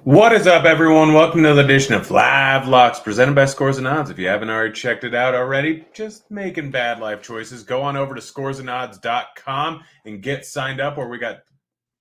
What is up, everyone? Welcome to another edition of Live Locks presented by Scores and Odds. If you haven't already checked it out already, just making bad life choices, go on over to scoresandodds.com and get signed up where we got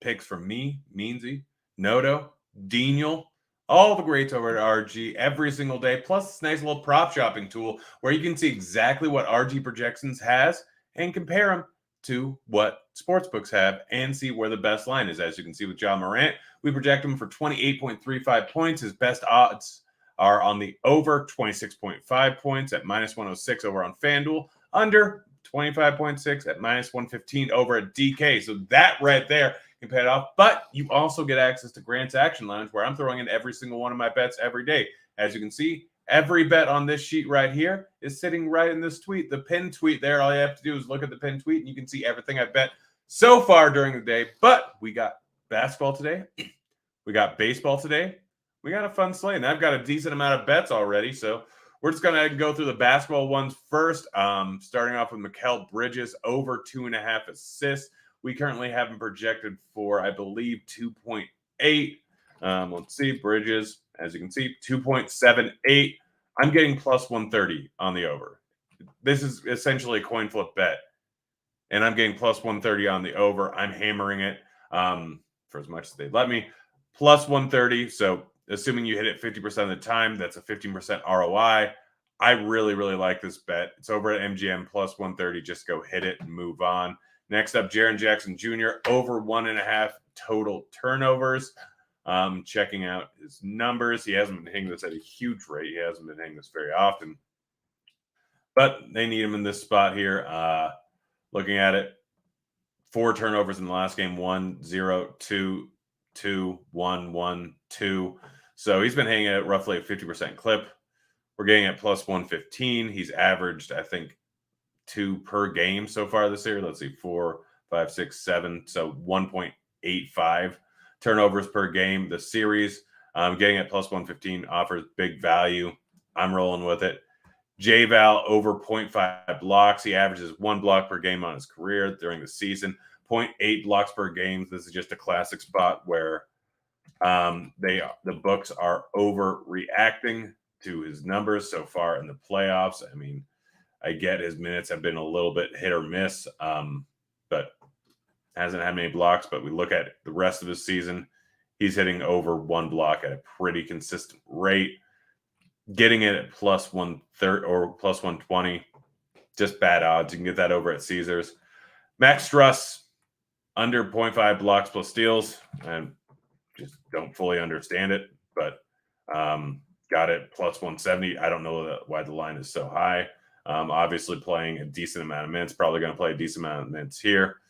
picks from me, Meansy, Noto, Daniel, all the greats over at RG every single day, plus this nice little prop shopping tool where you can see exactly what RG Projections has and compare them to what sportsbooks have and see where the best line is. As you can see with John Morant, we project him for 28.35 points. His best odds are on the over 26.5 points at minus 106 over on FanDuel, under 25.6 at minus 115 over at DK. So that right there can pay it off. But you also get access to Grant's Action Lounge, where I'm throwing in every single one of my bets every day. As you can see, every bet on this sheet right here is sitting right in this tweet, the pinned tweet there. All you have to do is look at the pinned tweet, and you can see everything I bet so far during the day. But we got basketball today. We got baseball today. We got a fun slate, and I've got a decent amount of bets already. So we're just going to go through the basketball ones first, starting off with Mikal Bridges, over 2.5 assists. We currently have him projected for, I believe, 2.8. Let's see, Bridges, as you can see, 2.78. I'm getting plus 130 on the over. This is essentially a coin flip bet, and I'm getting plus 130 on the over. I'm hammering it for as much as they let me. Plus 130. So assuming you hit it 50% of the time, that's a 15% ROI. I really, really like this bet. It's over at MGM plus 130. Just go hit it and move on. Next up, Jaren Jackson Jr., over 1.5 total turnovers. Checking out his numbers. He hasn't been hitting this at a huge rate. He hasn't been hitting this very often. But they need him in this spot here. Looking at it, 4 turnovers in the last game, 1, 0, 2, 2, 1, 1, 2. So he's been hanging at roughly a 50% clip. We're getting at plus 115. He's averaged, I think, 2 per game so far this year. Let's see, 4, 5, 6, 7. So 1.85 turnovers per game. The series, getting at plus 115 offers big value. I'm rolling with it. J-Val over 0.5 blocks. He averages 1 block per game on his career during the season. 0.8 blocks per game. This is just a classic spot where the books are overreacting to his numbers so far in the playoffs. I mean, I get his minutes have been a little bit hit or miss, but hasn't had many blocks. But we look at the rest of his season, he's hitting over 1 block at a pretty consistent rate. Getting it at plus 130 or plus 120, just bad odds. You can get that over at Caesars. Max Struss, under 0.5 blocks plus steals. I just don't fully understand it, but got it plus 170. I don't know why the line is so high. Obviously playing a decent amount of minutes, probably going to play a decent amount of minutes here.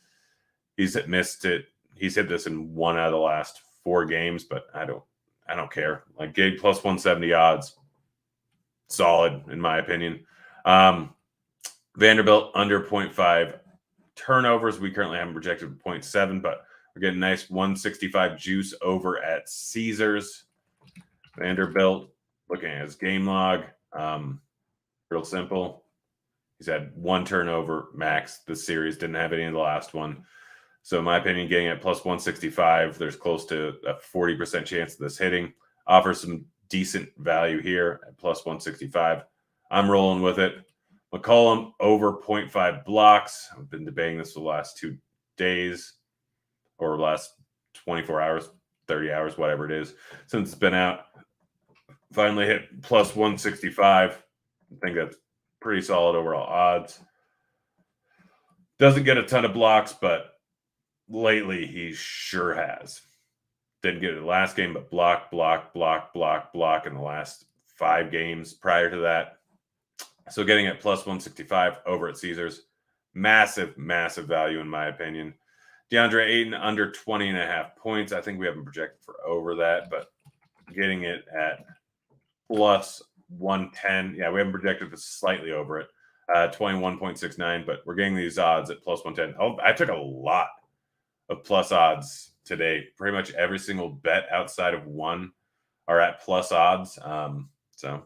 He's missed it. He's hit this in 1 out of the last 4 games, but I don't care. Like gig plus 170 odds, solid in my opinion. Vanderbilt under 0.5 turnovers. We currently have him projected 0.7, but we're getting nice 165 juice over at Caesars. Vanderbilt, looking at his game log, real simple. He's had 1 turnover max this series, didn't have any in the last one. So in my opinion, getting at plus 165, there's close to a 40% chance of this hitting. Offers some decent value here at plus 165. I'm rolling with it. McCollum over 0.5 blocks. I've been debating this for the last 2 days or last 24 hours, 30 hours, whatever it is, since it's been out. Finally hit plus 165. I think that's pretty solid overall odds. Doesn't get a ton of blocks, but lately he sure has. Didn't get it the last game, but block in the last 5 games prior to that. So getting at plus 165 over at Caesars, massive value in my opinion. DeAndre Ayton under 20.5 points. I think we haven't projected for over that, but getting it at plus 110. Yeah, we haven't projected for slightly over it. 21.69, but we're getting these odds at plus 110. Oh, I took a lot of plus odds today. Pretty much every single bet outside of 1 are at plus odds. So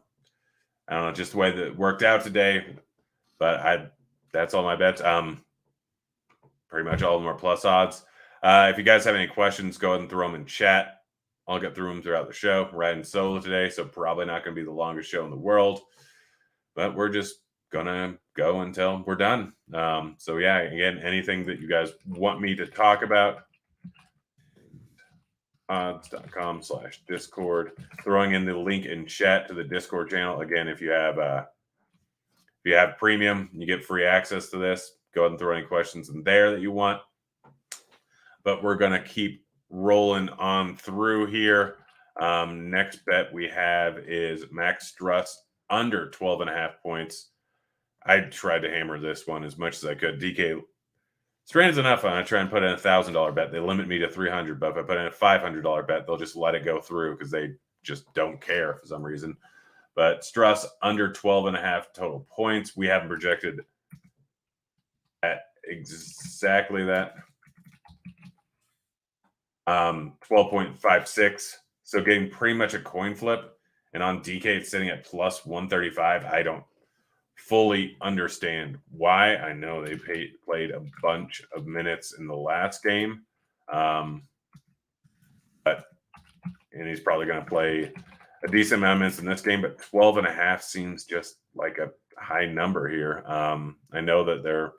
I don't know, just the way that it worked out today. But that's all my bets. Pretty much all of them are plus odds. If you guys have any questions, go ahead and throw them in chat. I'll get through them throughout the show. Riding solo today, so probably not going to be the longest show in the world. But we're just gonna go until we're done. So yeah, again, anything that you guys want me to talk about, odds.com/discord. Throwing in the link in chat to the Discord channel. Again, if you have premium, you get free access to this. Go ahead and throw any questions in there that you want. But we're gonna keep rolling on through here. Next bet we have is Max Struss under 12.5 points. I tried to hammer this one as much as I could. DK, strange enough, I try and put in $1,000 bet. They limit me to 300, but if I put in a $500 bet, they'll just let it go through because they just don't care for some reason. But Struss under 12.5 total points. We have him projected at exactly that. 12.56. So getting pretty much a coin flip. And on DK, it's sitting at plus 135. I don't fully understand why. I know they played a bunch of minutes in the last game. And he's probably going to play a decent amount of minutes in this game, but 12.5 seems just like a high number here. I know that they're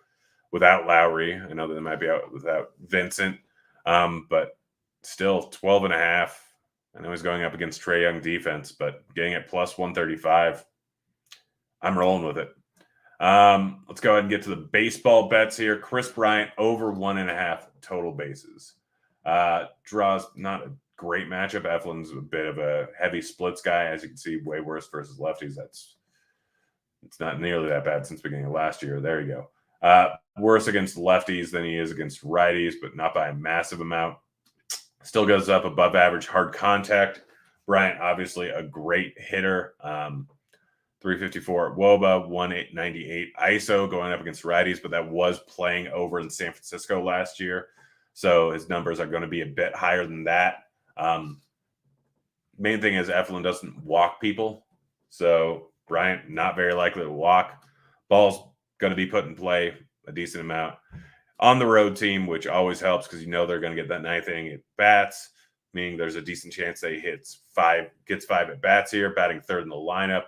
without Lowry. I know that they might be out without Vincent. But still 12.5. I know he's going up against Trae Young defense, but getting it plus 135, I'm rolling with it. Let's go ahead and get to the baseball bets here. Chris Bryant over 1.5 total bases. Draws not a great matchup. Eflin's a bit of a heavy splits guy, as you can see, way worse versus lefties. It's not nearly that bad since the beginning of last year. There you go. Worse against lefties than he is against righties, but not by a massive amount. Still goes up above average hard contact. Bryant, obviously a great hitter. 354 at WOBA, 198 ISO going up against righties, but that was playing over in San Francisco last year. So his numbers are going to be a bit higher than that. Main thing is Eflin doesn't walk people. So Bryant, not very likely to walk. Ball's going to be put in play a decent amount. On the road team, which always helps because you know they're going to get that ninth inning at bats, meaning there's a decent chance that he gets 5 at bats here, batting third in the lineup.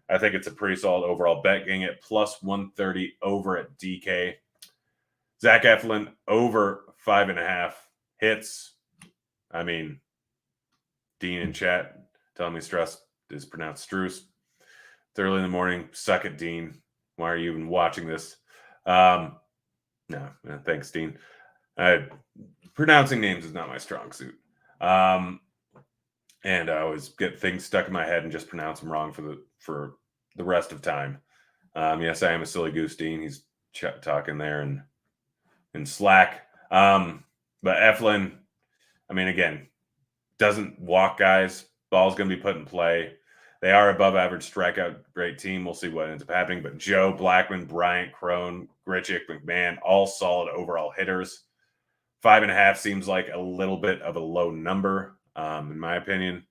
I think it's a pretty solid overall bet, getting it plus 130 over at DK. Zach Eflin over 5.5 hits. I mean, Dean in chat telling me Struss is pronounced Struess. It's early in the morning. Suck it, Dean. Why are you even watching this? No, thanks, Dean. Pronouncing names is not my strong suit. And I always get things stuck in my head and just pronounce them wrong for the rest of time. Yes, I am a silly goose, Dean. He's talking there in Slack. But Eflin, I mean, again, doesn't walk guys. Ball's going to be put in play. They are above average strikeout. Great team. We'll see what ends up happening. But Joe, Blackman, Bryant, Crone, Grichuk, McMahon, all solid overall hitters. 5.5 seems like a little bit of a low number, in my opinion.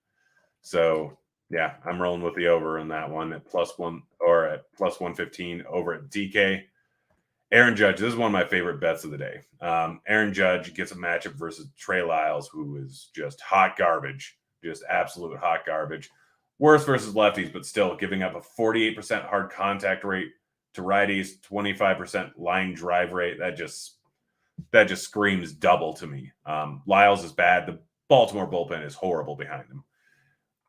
So, yeah, I'm rolling with the over in that one at +1 or at plus 115 over at DK. Aaron Judge, this is one of my favorite bets of the day. Aaron Judge gets a matchup versus Trey Lyles, who is just hot garbage, just absolute hot garbage. Worse versus lefties, but still giving up a 48% hard contact rate to righties, 25% line drive rate. That just screams double to me. Lyles is bad. The Baltimore bullpen is horrible behind him.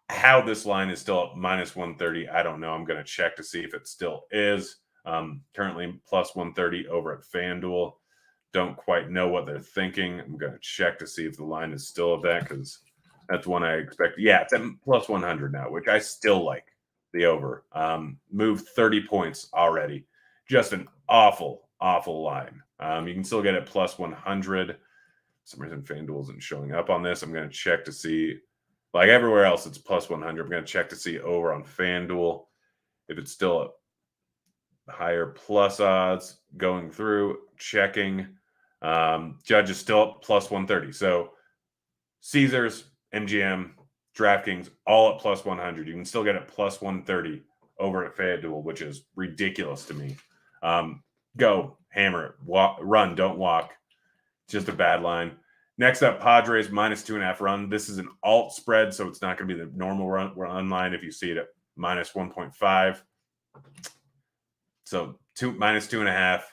How this line is still at minus 130, I don't know. I'm going to check to see if it still is. Currently plus 130 over at FanDuel. Don't quite know what they're thinking. I'm going to check to see if the line is still at that because that's one I expect. Yeah, it's at plus 100 now, which I still like the over. Moved 30 points already. Just an awful, awful line. You can still get it plus 100. For some reason, FanDuel isn't showing up on this. I'm going to check to see. Like everywhere else, it's plus 100. I'm going to check to see over on FanDuel if it's still higher plus odds going through, checking. Judge is still up plus 130. So Caesars, MGM, DraftKings, all at plus 100. You can still get it plus 130 over at FanDuel, which is ridiculous to me. Go, hammer it, run, don't walk. Just a bad line. Next up, Padres -2.5 run. This is an alt spread, so it's not going to be the normal run line if you see it at -1.5. So -2.5.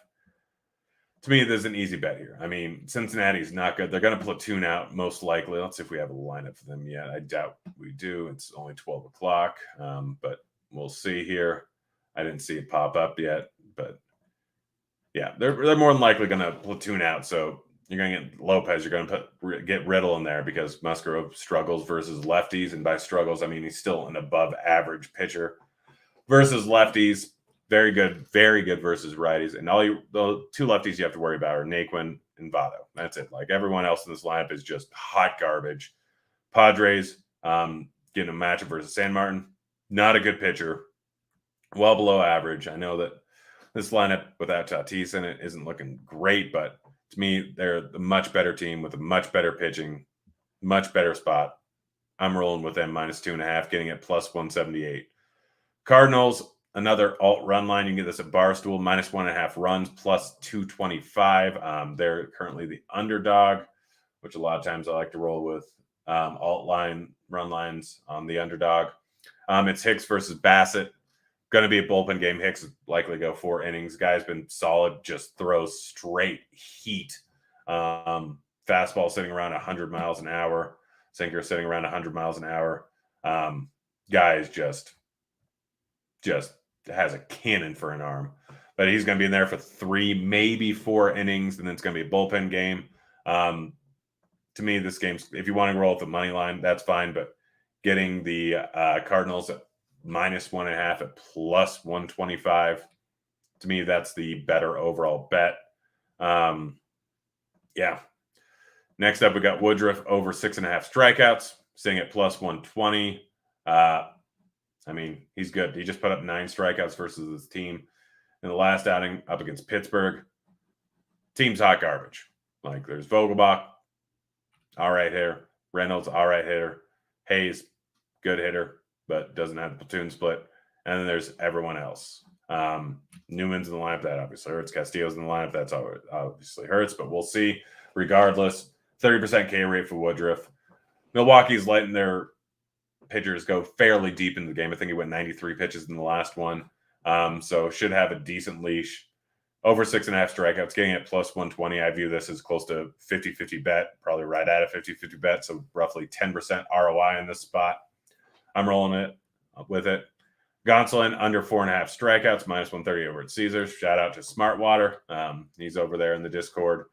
To me, there's an easy bet here. I mean, Cincinnati's not good. They're going to platoon out most likely. Let's see if we have a lineup for them yet. I doubt we do. It's only 12 o'clock, but we'll see here. I didn't see it pop up yet, but yeah, they're more than likely going to platoon out. So you're going to get Lopez. You're going to get Riddle in there because Musgrove struggles versus lefties, and by struggles, I mean he's still an above-average pitcher versus lefties. Very good versus righties. And the two lefties you have to worry about are Naquin and Votto. That's it. Like everyone else in this lineup is just hot garbage. Padres getting a matchup versus San Martin. Not a good pitcher. Well below average. I know that this lineup without Tatis in it isn't looking great, but to me, they're the much better team with a much better pitching, much better spot. I'm rolling with them -2.5, getting it +178. Cardinals, another alt run line. You can get this at Barstool, -1.5 runs, +225. They're currently the underdog, which a lot of times I like to roll with alt line run lines on the underdog. It's Hicks versus Bassett. Going to be a bullpen game. Hicks is likely to go 4 innings. Guy's been solid, just throws straight heat. Fastball sitting around 100 miles an hour. Sinker sitting around 100 miles an hour. Guy is just has a cannon for an arm. But he's going to be in there for 3, maybe 4 innings, and then it's going to be a bullpen game. To me, this game's, if you want to roll with the money line, that's fine. But getting the Cardinals at -1.5 at +125, to me, that's the better overall bet. Yeah. Next up, we got Woodruff over 6.5 strikeouts, sitting at +120. I mean, he's good. He just put up 9 strikeouts versus his team in the last outing up against Pittsburgh. Team's hot garbage. Like, there's Vogelbach, all right hitter. Reynolds, all right hitter. Hayes, good hitter, but doesn't have the platoon split. And then there's everyone else. Newman's in the lineup. That obviously hurts. Castillo's in the lineup. That's obviously hurts, but we'll see. Regardless, 30% K rate for Woodruff. Milwaukee's letting their pitchers go fairly deep into the game. I think he went 93 pitches in the last one. So should have a decent leash. Over 6.5 strikeouts, getting it +120. I view this as close to 50-50 bet, probably right at a 50-50 bet. So roughly 10% ROI in this spot. I'm rolling it with it. Gonsolin under 4.5 strikeouts, -130 over at Caesars. Shout out to Smartwater. He's over there in the Discord.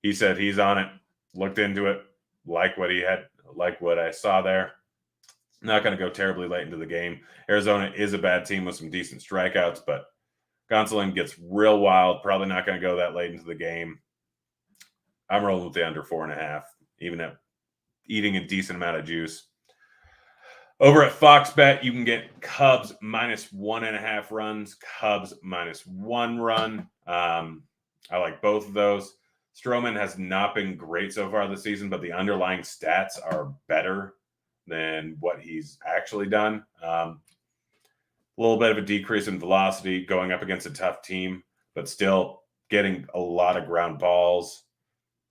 He said he's on it, looked into it, like what I saw there. Not going to go terribly late into the game. Arizona is a bad team with some decent strikeouts, but Gonsolin gets real wild. Probably not going to go that late into the game. I'm rolling with the under 4.5, even at eating a decent amount of juice. Over at Fox Bet, you can get Cubs -1.5 runs, Cubs -1 run. I like both of those. Stroman has not been great so far this season, but the underlying stats are better than what he's actually done. A little bit of a decrease in velocity going up against a tough team, but still getting a lot of ground balls,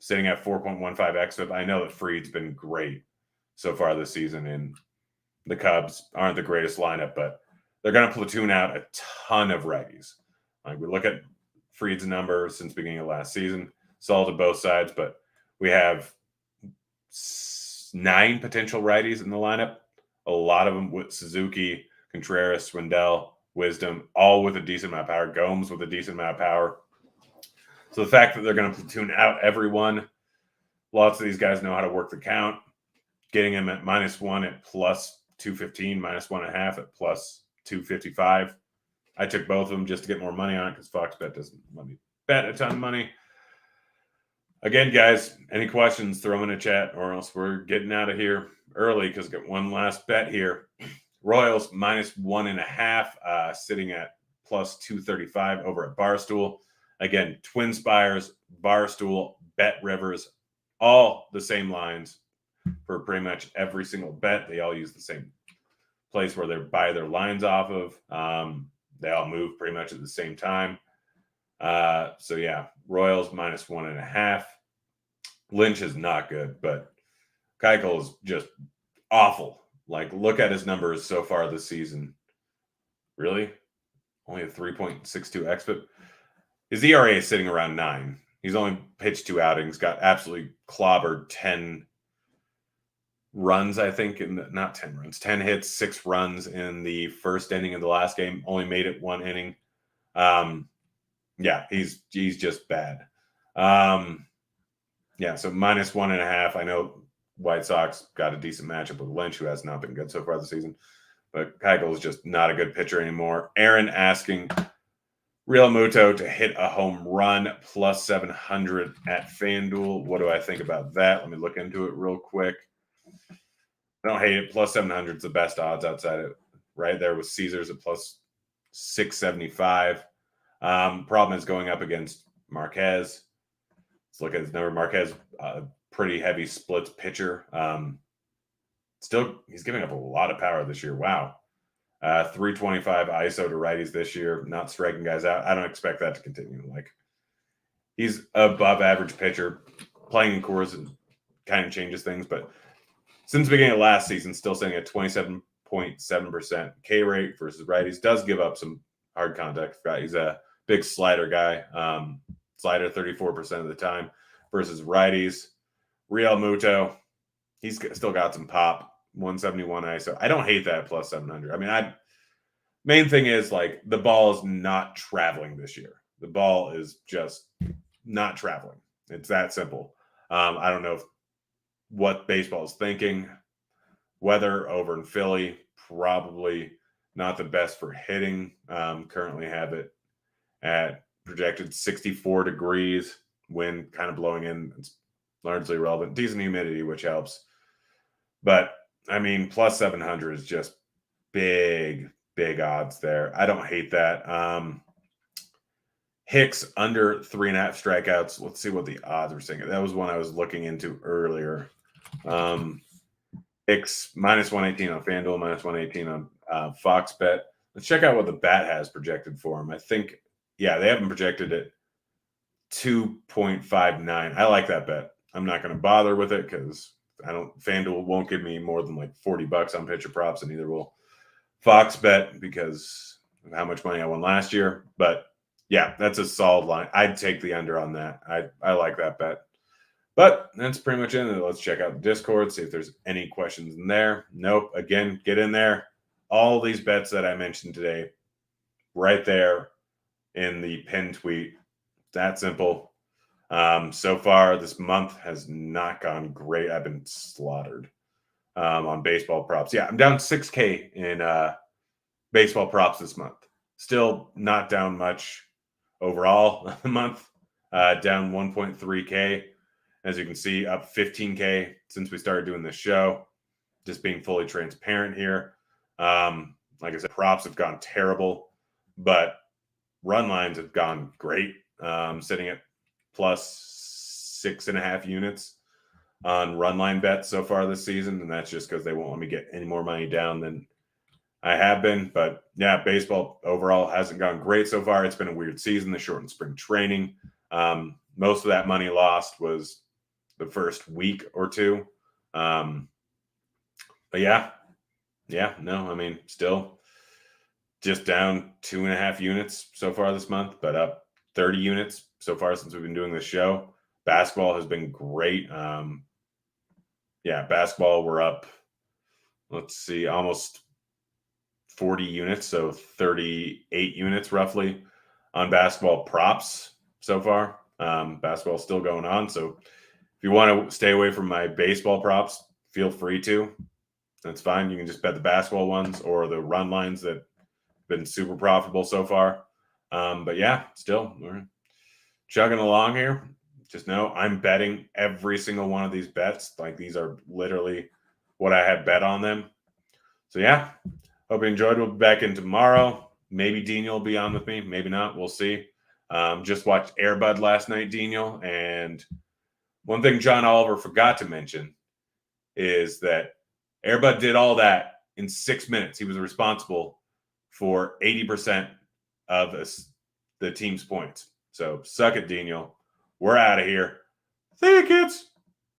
sitting at 4.15 xFIP. I know that Fried's been great so far this season, and the Cubs aren't the greatest lineup, but they're going to platoon out a ton of righties. Like, we look at Fried's numbers since the beginning of last season, solid to both sides, but we have 9 potential righties in the lineup. A lot of them with Suzuki, Contreras, Swindell, Wisdom, all with a decent amount of power. Gomes with a decent amount of power. So the fact that they're going to platoon out everyone, lots of these guys know how to work the count. Getting them at -1 at +215, -1.5 at +255. I took both of them just to get more money on it because Fox Bet doesn't let me bet a ton of money. Again, guys, any questions, throw them in a chat, or else we're getting out of here early because I've got one last bet here. Royals -1.5, sitting at +235 over at Barstool. Again, Twin Spires, Barstool, Bet Rivers, all the same lines for pretty much every single bet. They all use the same place where they buy their lines off of. They all move pretty much at the same time. So yeah, Royals -1.5. Lynch is not good, but Keuchel is just awful. Like, look at his numbers so far this season. Really? Only a 3.62 xFIP. His ERA is sitting around 9. He's only pitched 2 outings, got absolutely clobbered 10 runs, I think, not 10 runs, 10 hits, 6 runs in the first inning of the last game. Only made it 1 inning. Yeah, he's just bad. Yeah, so -1.5. I know White Sox got a decent matchup with Lynch, who has not been good so far this season. But Keuchel is just not a good pitcher anymore. Aaron asking Real Muto to hit a home run +700 at FanDuel. What do I think about that? Let me look into it real quick. I don't hate it. +700 is the best odds outside of right there with Caesars at +675. Problem is going up against Marquez. Let's look at his number. Marquez, pretty heavy splits pitcher. Still, he's giving up a lot of power this year. Wow. 325 ISO to righties this year, not striking guys out. I don't expect that to continue. Like, he's above average pitcher. Playing in Coors kind of changes things, but since the beginning of last season, still sitting at 27.7% K rate versus righties. Does give up some hard contact. He's a big slider guy. Slider 34% of the time versus righties. Real Muto, he's still got some pop. 171 ISO. I don't hate that +700. I mean, main thing is, like, the ball is not traveling this year. The ball is just not traveling. It's that simple. I don't know what baseball is thinking. Weather over in Philly, probably not the best for hitting. Currently have it at projected 64 degrees. Wind kind of blowing in. It's largely irrelevant. Decent humidity, which helps. But I mean, +700 is just big odds there. I don't hate that. Hicks under 3.5 strikeouts. Let's see what the odds are saying. That was one I was looking into earlier. Hicks -118 on FanDuel, -118 on Fox Bet. Let's check out what the bat has projected for him. I think, yeah, they haven't projected it 2.59. I like that bet. I'm not going to bother with it because FanDuel won't give me more than like $40 on pitcher props, and neither will Fox Bet because of how much money I won last year. But yeah, that's a solid line. I'd take the under on that. I like that bet. But that's pretty much it. Let's check out the Discord, see if there's any questions in there. Nope. Again, get in there. All these bets that I mentioned today, right there in the pinned tweet. That simple. So far, this month has not gone great. I've been slaughtered on baseball props. Yeah, I'm down 6K in baseball props this month. Still not down much overall the month. Down 1.3K. As you can see, up 15K since we started doing this show. Just being fully transparent here. Like I said, props have gone terrible, but run lines have gone great. Sitting at +6.5 units on run line bets so far this season, and that's just because they won't let me get any more money down than I have been. But yeah, baseball overall hasn't gone great so far. It's been a weird season, the shortened spring training. Most of that money lost was the first week or two. But yeah, no, I mean, still just down 2.5 units so far this month, but up 30 units so far since we've been doing this show. Basketball has been great. Basketball, we're up, let's see, almost 40 units, so 38 units roughly on basketball props so far. Basketball is still going on, so if you want to stay away from my baseball props, feel free to. That's fine. You can just bet the basketball ones or the run lines that have been super profitable so far. But yeah, still, we're chugging along here. Just know I'm betting every single one of these bets. Like, these are literally what I have bet on them. So yeah, hope you enjoyed. We'll be back in tomorrow. Maybe Daniel will be on with me. Maybe not. We'll see. Just watched Air Bud last night, Daniel. And one thing John Oliver forgot to mention is that Air Bud did all that in 6 minutes. He was responsible for 80% of the team's points. So suck it, Daniel. We're out of here. See you, kids.